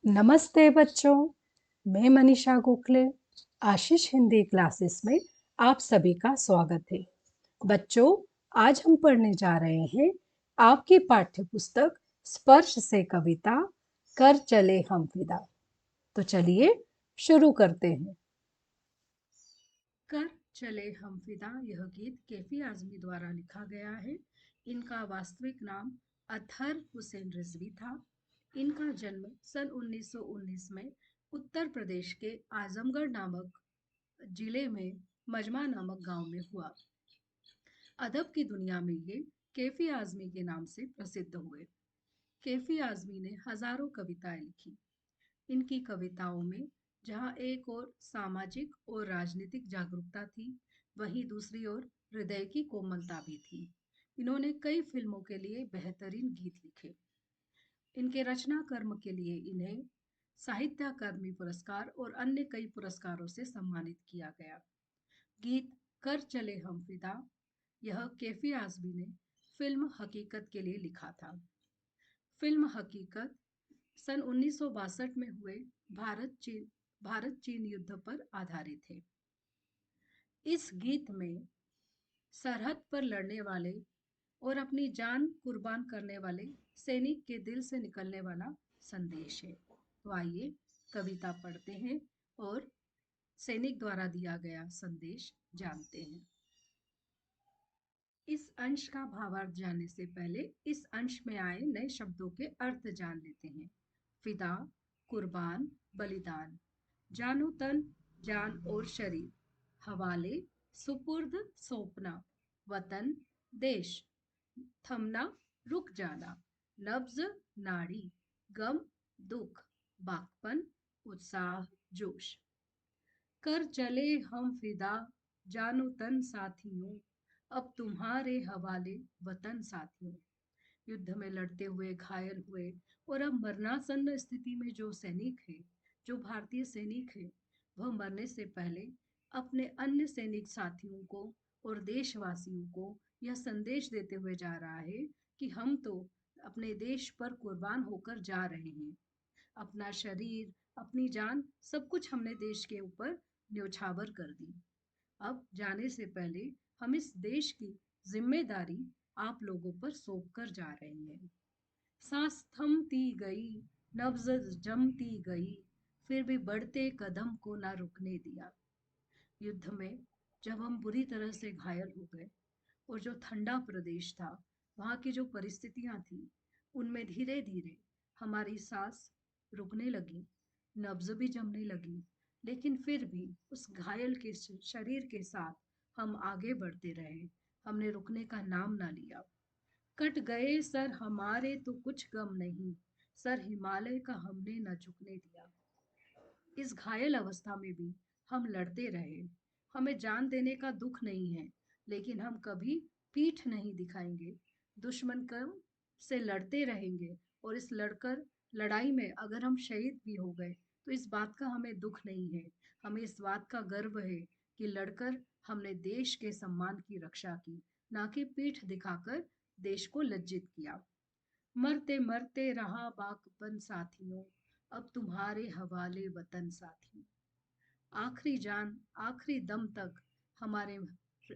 नमस्ते बच्चों, मैं मनीषा गोखले आशीष हिंदी क्लासेस में आप सभी का स्वागत है। बच्चों, आज हम पढ़ने जा रहे हैं आपकी पाठ्य पुस्तक स्पर्श से कविता कर चले हम फिदा। तो चलिए शुरू करते हैं। कर चले हम फिदा यह गीत कैफी आजमी द्वारा लिखा गया है। इनका वास्तविक नाम अतहर हुसैन रिजवी था। इनका जन्म सन 1919 में उत्तर प्रदेश के आजमगढ़ नामक जिले में मजमा नामक गांव में हुआ। अदब की दुनिया में ये कैफी आजमी के नाम से प्रसिद्ध हुए। कैफी आजमी ने हजारों कविताएं लिखी। इनकी कविताओं में जहाँ एक ओर सामाजिक और राजनीतिक जागरूकता थी, वहीं दूसरी ओर हृदय की कोमलता भी थी। इन्होंने कई फिल्मों के लिए बेहतरीन गीत लिखे। इनके रचना कर्म के लिए इन्हें साहित्य अकादमी पुरस्कार और अन्य कई पुरस्कारों से सम्मानित किया गया। गीत कर चले हम फिदा यह कैफी आजमी ने फिल्म हकीकत के लिए लिखा था। फिल्म हकीकत सन 1962 में हुए भारत चीन युद्ध पर आधारित है। इस गीत में सरहद पर लड़ने वाले और अपनी जान कुर्बान करने वाले सैनिक के दिल से निकलने वाला संदेश है। तो आइए कविता पढ़ते हैं और सैनिक द्वारा दिया गया संदेश जानते हैं। इस अंश का भावार्थ जानने से पहले इस अंश में आए नए शब्दों के अर्थ जान लेते हैं। फिदा, कुर्बान, बलिदान। जानो तन, जान और शरीर। हवाले, सुपुर्द, सौंपना। वतन, देश। थमना, रुक जाना। नब्ज, नाड़ी। गम, दुख। बाकपन, उत्साह, जोश। कर चले हम फिदा, जानो तन साथियों, अब तुम्हारे हवाले वतन साथियों। युद्ध में लड़ते हुए घायल हुए और अब मरणासन्न स्थिति में जो सैनिक है, जो भारतीय सैनिक है, वह मरने से पहले अपने अन्य सैनिक साथियों को और देशवासियों को यह संदेश देते हुए जा रहा है कि हम तो अपने देश पर कुर्बान होकर जा रहे हैं। अपना शरीर, अपनी जान, सब कुछ हमने देश के ऊपर न्योछावर कर दी। अब जाने से पहले हम इस देश की जिम्मेदारी आप लोगों पर सौंप कर जा रहे हैं। सांस थमती गई, नब्ज जमती गई, फिर भी बढ़ते कदम को ना रुकने दिया। युद्ध में जब हम बुरी तरह से घायल हो गए और जो ठंडा प्रदेश था, वहाँ की जो परिस्थितियाँ थी, उनमें धीरे धीरे हमारी सांस रुकने लगी, नब्ज भी जमने लगी, लेकिन फिर भी उस घायल के शरीर के साथ हम आगे बढ़ते रहे। हमने रुकने का नाम ना लिया। कट गए सर हमारे तो कुछ गम नहीं, सर हिमालय का हमने न झुकने दिया। इस घायल अवस्था में भी हम लड़ते रहे। हमें जान देने का दुख नहीं है, लेकिन हम कभी पीठ नहीं दिखाएंगे। दुश्मन का से लड़ते रहेंगे और इस लड़ाई में अगर हम शहीद भी हो गए तो इस बात का हमें दुख नहीं है। हमें इस बात का गर्व है कि लड़कर हमने देश के सम्मान की रक्षा की, ना कि पीठ दिखाकर देश को लज्जित किया। मरते मरते रहा बाकपन साथियों, अब तुम्हारे हवाले वतन साथियों। आखिरी जान, आखिरी दम तक हमारे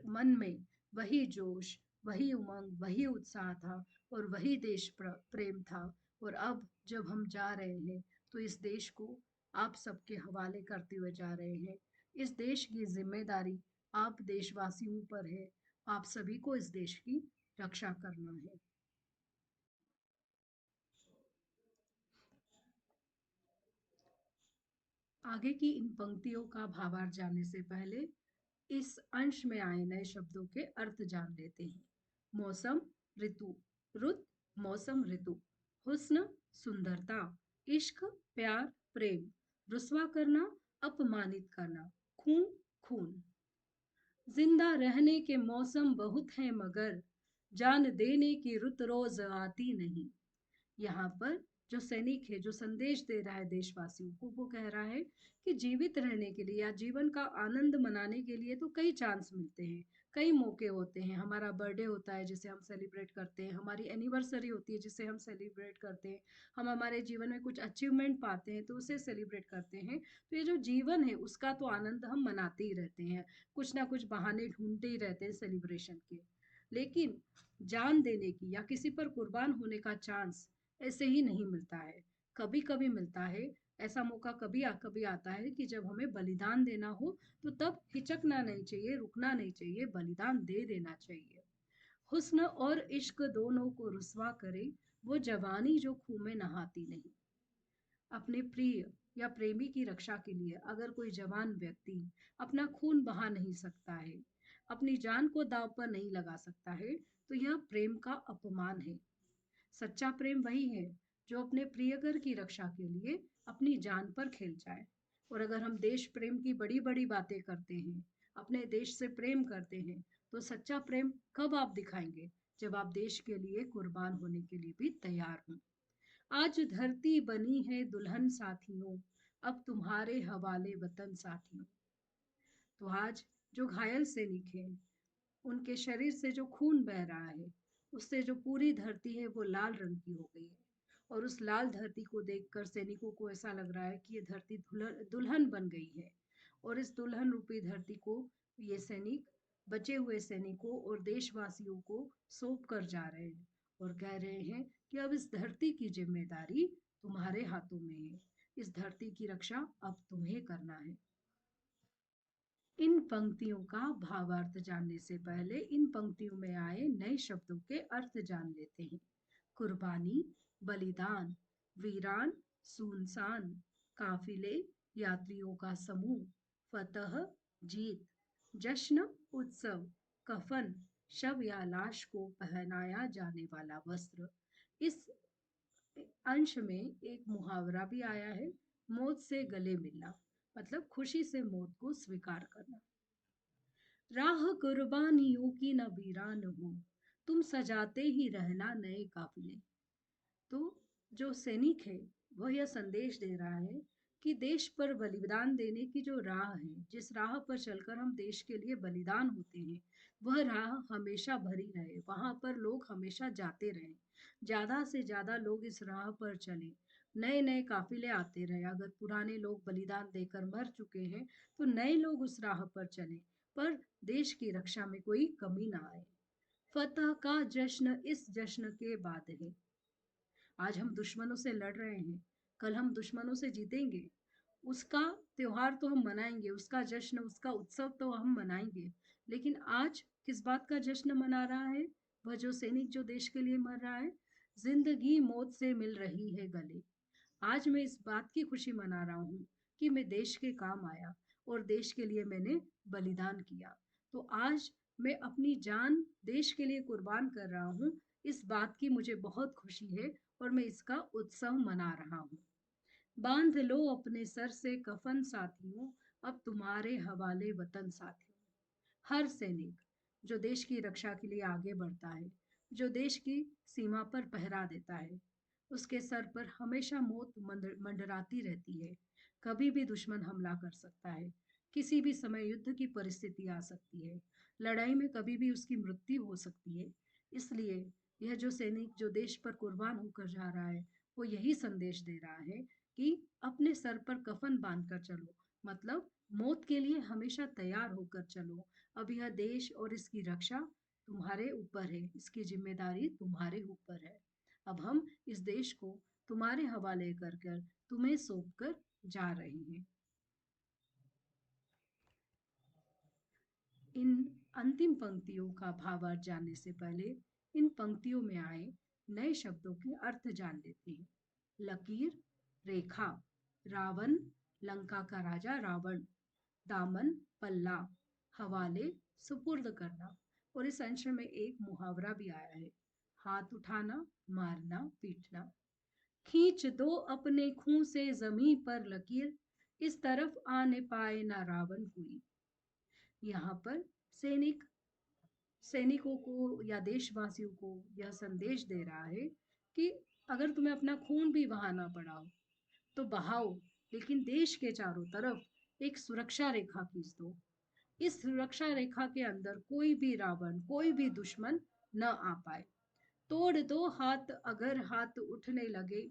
मन में वही जोश, वही उमंग, वही उत्साह था और वही देश प्रेम था। और अब जब हम जा रहे हैं तो इस देश को आप सबके हवाले करते हुए जा रहे हैं। इस देश की जिम्मेदारी आप देशवासियों पर है। आप सभी को इस देश की रक्षा करना है। आगे की इन पंक्तियों का भावार्थ जानने से पहले इस अंश में आए नए शब्दों के अर्थ जान लेते हैं। मौसम, ऋतु। रुत, मौसम, ऋतु। हुस्न, सुंदरता। इश्क, प्यार, प्रेम। रुस्वा करना, अपमानित करना। खून, खून। जिंदा रहने के मौसम बहुत हैं मगर जान देने की रुत रोज आती नहीं। यहाँ पर जो सैनिक है, जो संदेश दे रहा है देशवासियों को, वो कह रहा है कि जीवित रहने के लिए या जीवन का आनंद मनाने के लिए तो कई चांस मिलते हैं, कई मौके होते हैं, हमारा बर्थडे होता है जिसे हम सेलिब्रेट करते हैं, हमारी एनिवर्सरी होती है जिसे हम सेलिब्रेट करते हैं, हम हमारे जीवन में कुछ अचीवमेंट पाते हैं तो उसे सेलिब्रेट करते हैं। तो ये जो जीवन है उसका तो आनंद हम मनाते ही रहते हैं, कुछ ना कुछ बहाने ढूंढते ही रहते हैं सेलिब्रेशन के। लेकिन जान देने की या किसी पर कुर्बान होने का चांस ऐसे ही नहीं मिलता है, कभी कभी मिलता है। ऐसा मौका कभी आता है कि जब हमें बलिदान देना हो, तो तब हिचकना नहीं चाहिए, रुकना नहीं चाहिए, बलिदान दे देना चाहिए। हुस्न और इश्क दोनों को रुसवा करे वो जवानी जो खून में नहाती नहीं। अपने प्रिय या प्रेमी की रक्षा के लिए अगर कोई जवान व्यक्ति अपना खून बहा नहीं सकता है, अपनी जान को दांव पर नहीं लगा सकता है, तो यह प्रेम का अपमान है। सच्चा प्रेम वही है जो अपने प्रियकर की रक्षा के लिए अपनी जान पर खेल जाए। और अगर हम देश प्रेम की बड़ी बड़ी बातें करते हैं, अपने देश से प्रेम करते हैं, तो सच्चा प्रेम कब आप दिखाएंगे? जब आप देश के लिए कुर्बान होने के लिए भी तैयार हों। आज धरती बनी है दुल्हन साथियों, अब तुम्हारे हवाले वतन साथियों। तो आज जो घायल सैनिक हैं, उनके शरीर से जो खून बह रहा है, उससे जो पूरी धरती है वो लाल रंग की हो गई है। और उस लाल धरती को देखकर सैनिकों को ऐसा लग रहा है कि ये धरती दुल्हन बन गई है। और इस दुल्हन रूपी धरती को ये सैनिक बचे हुए सैनिकों और देशवासियों को सौंप कर जा रहे हैं और कह रहे हैं कि अब इस धरती की जिम्मेदारी तुम्हारे हाथों में है, इस धरती की रक्षा अब तुम्हें करना है। इन पंक्तियों का भावार्थ जानने से पहले इन पंक्तियों में आए नए शब्दों के अर्थ जान लेते हैं। कुर्बानी, बलिदान, वीरान, सुनसान, काफिले, यात्रियों का समूह, फतह, जीत, जश्न, उत्सव, कफन, शव या लाश को पहनाया जाने वाला वस्त्र। इस अंश में एक मुहावरा भी आया है, मौत से गले मिलना, मतलब खुशी से मौत को स्वीकार करना। राह कुर्बानियों की न वीरान हो, तुम सजाते ही रहना नए काफिले। तो जो सैनिक है वह यह संदेश दे रहा है कि देश पर बलिदान देने की जो राह है, जिस राह पर चलकर हम देश के लिए बलिदान होते हैं, वह राह हमेशा भरी रहे, वहां पर लोग हमेशा जाते रहे, ज्यादा से ज्यादा लोग इस राह पर चले, नए नए काफिले आते रहे। अगर पुराने लोग बलिदान देकर मर चुके हैं, तो नए लोग उस राह पर चले, पर देश की रक्षा में कोई कमी ना आए। फतह का जश्न इस जश्न के बाद है। आज हम दुश्मनों से लड़ रहे हैं, कल हम दुश्मनों से जीतेंगे, उसका त्योहार तो हम मनाएंगे, उसका जश्न, उसका उत्सव तो हम मनाएंगे। लेकिन आज किस बात का जश्न मना रहा है वह जो सैनिक जो देश के लिए मर रहा है? जिंदगी मौत से मिल रही है गले। आज मैं इस बात की खुशी मना रहा हूँ कि मैं देश के काम आया और देश के लिए मैंने बलिदान किया। तो आज मैं अपनी जान देश के लिए कुर्बान कर रहा हूँ, इस बात की मुझे बहुत खुशी है और मैं इसका उत्सव मना रहा हूँ। बांध लो अपने सर से कफन साथियों, अब तुम्हारे हवाले वतन साथियों। हर सैनिक जो देश की रक्षा के लिए आगे बढ़ता है, जो देश की सीमा पर पहरा देता है, उसके सर पर हमेशा मौत मंडराती रहती है। कभी भी दुश्मन हमला कर सकता है, किसी भी समय युद्ध की परिस्थिति आ सकती है, लड़ाई में कभी भी उसकी मृत्यु हो सकती है। इसलिए यह जो सैनिक जो देश पर कुर्बान होकर जा रहा है, वो यही संदेश दे रहा है कि अपने सर पर कफन बांधकर चलो, मतलब मौत के लिए हमेशा तैयार होकर चलो। अब यह देश और इसकी रक्षा तुम्हारे ऊपर है, इसकी जिम्मेदारी तुम्हारे ऊपर है। अब हम इस देश को तुम्हारे हवाले कर कर तुम्हें सौंप कर जा रहे हैं। इन अंतिम पंक्तियों का भावार्थ जानने से पहले इन पंक्तियों में आए नए शब्दों के अर्थ जान लेते हैं। लकीर, रेखा, रावण, लंका का राजा रावण, दामन, पल्ला, हवाले, सुपुर्द करना। और इस अंश में एक मुहावरा भी आया है, हाथ उठाना, मारना, पीटना। खींच दो अपने खूं से जमी पर लकीर, इस तरफ आने पाए ना रावण कोई। यहाँ पर सैनिक सैनिकों को या देशवासियों को यह संदेश दे रहा है कि अगर तुम्हें अपना खून भी बहाना पड़ा हो तो बहाओ, लेकिन देश के चारों तरफ एक सुरक्षा रेखा खींच दो। इस रक्षा रेखा के अंदर कोई भी रावण, कोई भी दुश्मन न आ पाए। तोड़ दो हाथ अगर हाथ उठने लगे,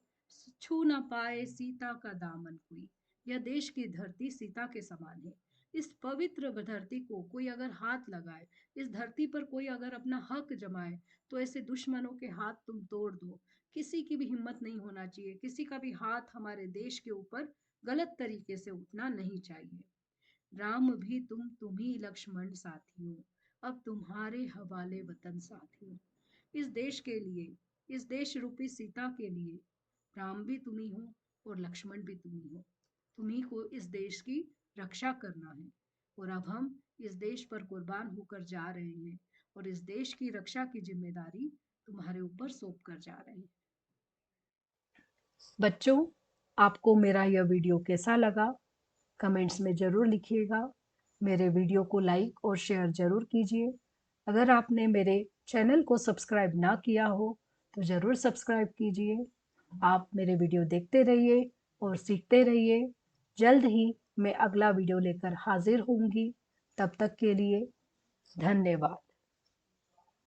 छू ना पाए सीता का दामन कोई। यह देश की धरती सीता के समान है। इस पवित्र धरती को कोई अगर हाथ लगाए, इस धरती पर कोई अगर अपना हक जमाए, तो ऐसे दुश्मनों के हाथ तुम तोड़ दो। किसी की भी हिम्मत नहीं होना चाहिए, किसी का भी हाथ हमारे देश के ऊपर गलत तरीके से उठना नहीं चाहिए। राम भी तुम ही लक्ष्मण साथियों, अब तुम्हारे हवाले वतन साथियों। इस देश के लिए, इस देश रूपी सीता के लिए राम भी तुम ही हो और लक्ष्मण भी तुम ही हो। तुम्ही को इस देश की रक्षा करना है, और अब हम इस देश पर कुर्बान होकर जा रहे हैं, और इस देश की रक्षा की जिम्मेदारी तुम्हारे ऊपर सौंप कर जा रहे हैं। बच्चों, आपको मेरा यह वीडियो कैसा लगा? कमेंट्स में ज़रूर लिखिएगा। मेरे वीडियो को लाइक और शेयर ज़रूर कीजिए। अगर आपने मेरे चैनल को सब्सक्राइब ना किया हो तो ज़रूर सब्सक्राइब कीजिए। आप मेरे वीडियो देखते रहिए और सीखते रहिए। जल्द ही मैं अगला वीडियो लेकर हाजिर होंगी। तब तक के लिए धन्यवाद।